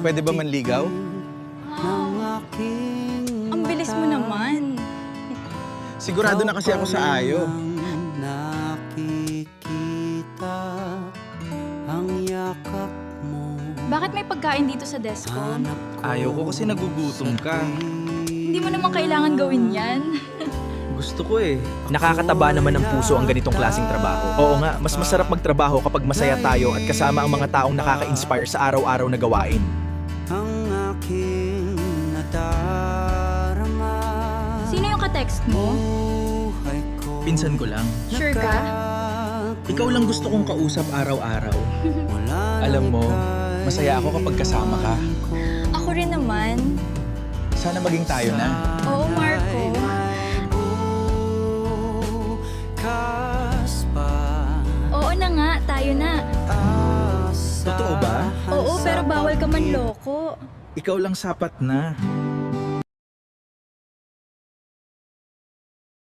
Pwede ba manligaw? Ang bilis mo naman. Sigurado na kasi ako sa ayo. Nakikita ang yakap mo. Bakit may pagkain dito sa desk ko? Ayaw ko kasi nagugutom ka. Hindi mo naman kailangan gawin yan. Gusto ko eh. Nakakataba naman ng puso ang ganitong klaseng trabaho. Oo nga, mas masarap magtrabaho kapag masaya tayo at kasama ang mga taong nakaka-inspire sa araw-araw na gawain. Ang aking nadarama. Sino yung ka-text mo? Buhay ko. Pinsan ko lang. Sure ka? Ikaw lang gusto kong kausap araw-araw. Alam mo, masaya ako kapag kasama ka. Ako rin naman. Sana maging tayo na. Oo, Marco. Oo na nga, tayo na. Totoo ba? Oo, pero bawal ka manloko. Ikaw lang sapat na.